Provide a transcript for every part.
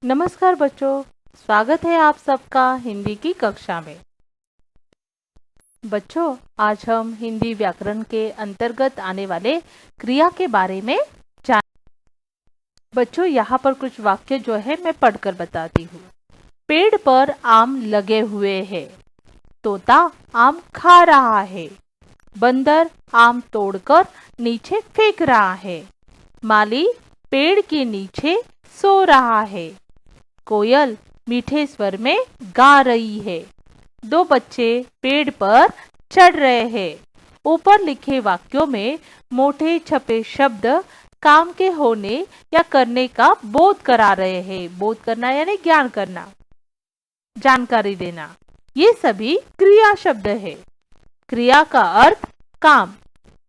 नमस्कार बच्चों, स्वागत है आप सबका हिंदी की कक्षा में। बच्चों, आज हम हिंदी व्याकरण के अंतर्गत आने वाले क्रिया के बारे में जान। बच्चों, यहाँ पर कुछ वाक्य जो है मैं पढ़कर बताती हूँ। पेड़ पर आम लगे हुए हैं, तोता आम खा रहा है, बंदर आम तोड़कर नीचे फेंक रहा है, माली पेड़ के नीचे सो रहा है, कोयल मीठे स्वर में गा रही है, दो बच्चे पेड़ पर चढ़ रहे हैं। ऊपर लिखे वाक्यों में मोटे छपे शब्द काम के होने या करने का बोध करा रहे हैं। बोध करना यानी ज्ञान करना, जानकारी देना। ये सभी क्रिया शब्द है। क्रिया का अर्थ काम।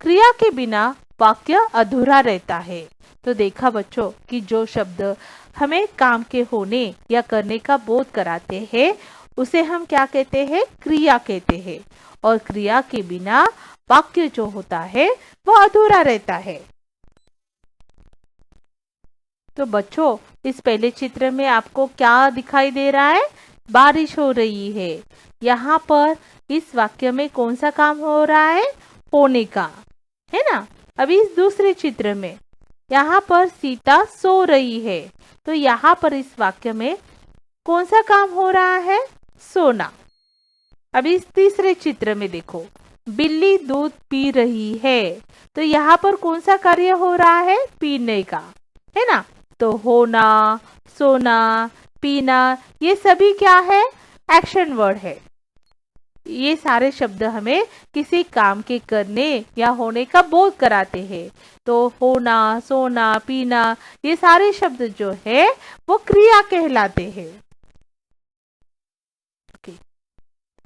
क्रिया के बिना वाक्य अधूरा रहता है। तो देखा बच्चों कि जो शब्द हमें काम के होने या करने का बोध कराते हैं उसे हम क्या कहते हैं? क्रिया कहते हैं। और क्रिया के बिना वाक्य जो होता है वह अधूरा रहता है। तो बच्चों, इस पहले चित्र में आपको क्या दिखाई दे रहा है? बारिश हो रही है। यहाँ पर इस वाक्य में कौन सा काम हो रहा है? होने का, है ना। अभी इस दूसरे चित्र में यहाँ पर सीता सो रही है। तो यहाँ पर इस वाक्य में कौन सा काम हो रहा है? सोना। अभी इस तीसरे चित्र में देखो, बिल्ली दूध पी रही है। तो यहाँ पर कौन सा कार्य हो रहा है? पीने का, है ना। तो होना, सोना, पीना, ये सभी क्या है? एक्शन वर्ड है। ये सारे शब्द हमें किसी काम के करने या होने का बोध कराते हैं। तो होना, सोना, पीना, ये सारे शब्द जो है वो क्रिया कहलाते हैं।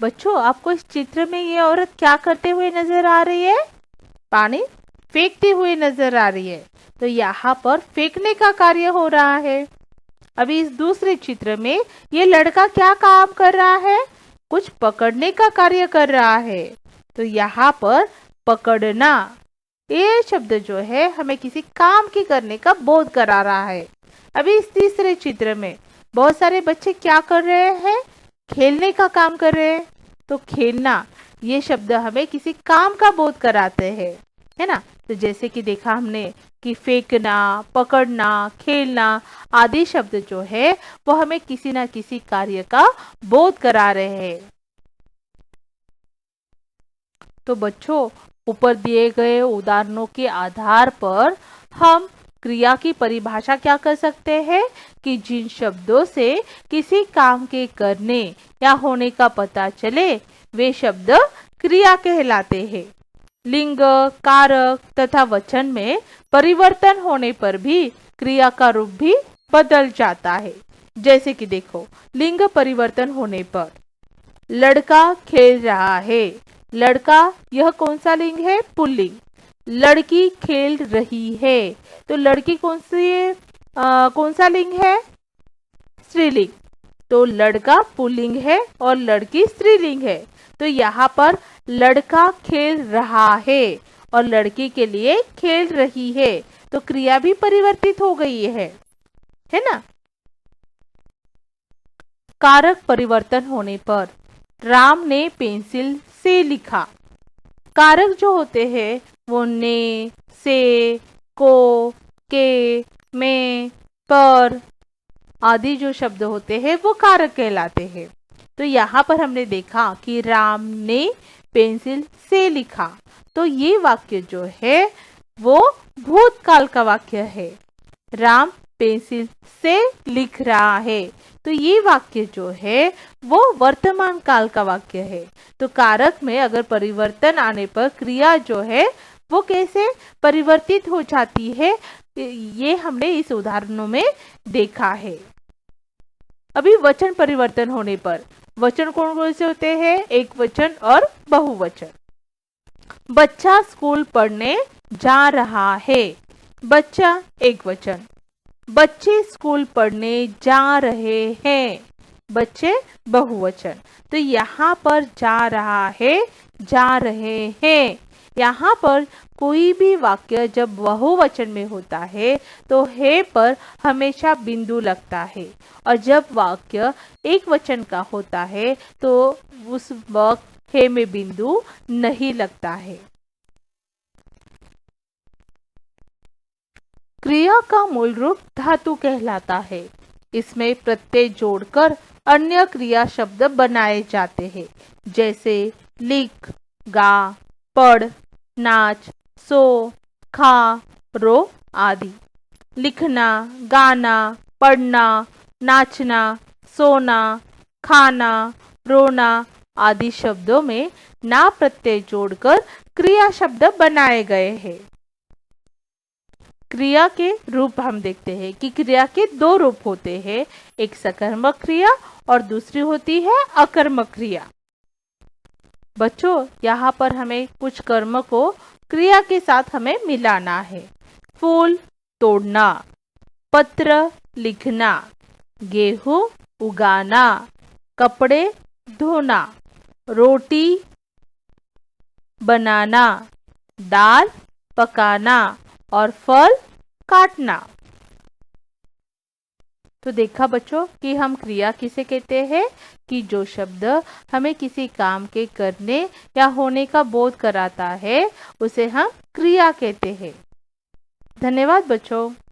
बच्चों, आपको इस चित्र में ये औरत क्या करते हुए नजर आ रही है? पानी फेंकते हुए नजर आ रही है। तो यहाँ पर फेंकने का कार्य हो रहा है। अभी इस दूसरे चित्र में ये लड़का क्या काम कर रहा है? कुछ पकड़ने का कार्य कर रहा है। तो यहाँ पर पकड़ना, ये शब्द जो है हमें किसी काम की करने का बोध करा रहा है। अभी इस तीसरे चित्र में बहुत सारे बच्चे क्या कर रहे हैं? खेलने का काम कर रहे हैं। तो खेलना, ये शब्द हमें किसी काम का बोध कराते हैं, है ना। तो जैसे कि देखा हमने कि फेंकना, पकड़ना, खेलना आदि शब्द जो है वो हमें किसी ना किसी कार्य का बोध करा रहे हैं। तो बच्चों, ऊपर दिए गए उदाहरणों के आधार पर हम क्रिया की परिभाषा क्या कर सकते हैं कि जिन शब्दों से किसी काम के करने या होने का पता चले वे शब्द क्रिया कहलाते हैं। लिंग, कारक तथा वचन में परिवर्तन होने पर भी क्रिया का रूप भी बदल जाता है। जैसे कि देखो, लिंग परिवर्तन होने पर लड़का खेल रहा है। लड़का, यह कौन सा लिंग है? पुल्लिंग। लड़की खेल रही है। तो लड़की कौन सा लिंग है? स्त्रीलिंग। तो लड़का पुल्लिंग है और लड़की स्त्रीलिंग है। तो यहाँ पर लड़का खेल रहा है और लड़की के लिए खेल रही है। तो क्रिया भी परिवर्तित हो गई है ना। कारक परिवर्तन होने पर राम ने पेंसिल से लिखा। कारक जो होते हैं वो ने, से, को, के, में, पर आदि जो शब्द होते हैं वो कारक कहलाते हैं। तो यहाँ पर हमने देखा कि राम ने पेंसिल से लिखा। तो ये वाक्य जो है वो भूतकाल का वाक्य है। राम पेंसिल से लिख रहा है। तो ये वाक्य जो है वो वर्तमान काल का वाक्य है। तो कारक में अगर परिवर्तन आने पर क्रिया जो है वो कैसे परिवर्तित हो जाती है, ये हमने इस उदाहरणों में देखा है। अभी वचन परिवर्तन होने पर वचन कौन कौन से होते हैं? एक वचन और बहुवचन। बच्चा स्कूल पढ़ने जा रहा है। बच्चा एक वचन। बच्चे स्कूल पढ़ने जा रहे हैं। बच्चे बहुवचन। तो यहाँ पर जा रहा है, जा रहे हैं, यहाँ पर कोई भी वाक्य जब बहुवचन में होता है तो हे पर हमेशा बिंदु लगता है, और जब वाक्य एक वचन का होता है तो उस वक्त हे में बिंदु नहीं लगता है। क्रिया का मूल रूप धातु कहलाता है। इसमें प्रत्यय जोड़कर अन्य क्रिया शब्द बनाए जाते हैं, जैसे लिख, गा, पढ़, नाच, सो, खा, रो आदि। लिखना, गाना, पढ़ना, नाचना, सोना, खाना, रोना आदि शब्दों में ना प्रत्यय जोड़कर क्रिया शब्द बनाए गए हैं। क्रिया के रूप हम देखते हैं कि क्रिया के दो रूप होते हैं, एक सकर्मक क्रिया और दूसरी होती है अकर्मक क्रिया। बच्चों, यहाँ पर हमें कुछ कर्म को क्रिया के साथ हमें मिलाना है। फूल तोड़ना, पत्र लिखना, गेहूं उगाना, कपड़े धोना, रोटी बनाना, दाल पकाना और फल काटना। तो देखा बच्चों कि हम क्रिया किसे कहते हैं कि जो शब्द हमें किसी काम के करने या होने का बोध कराता है उसे हम क्रिया कहते हैं। धन्यवाद बच्चों।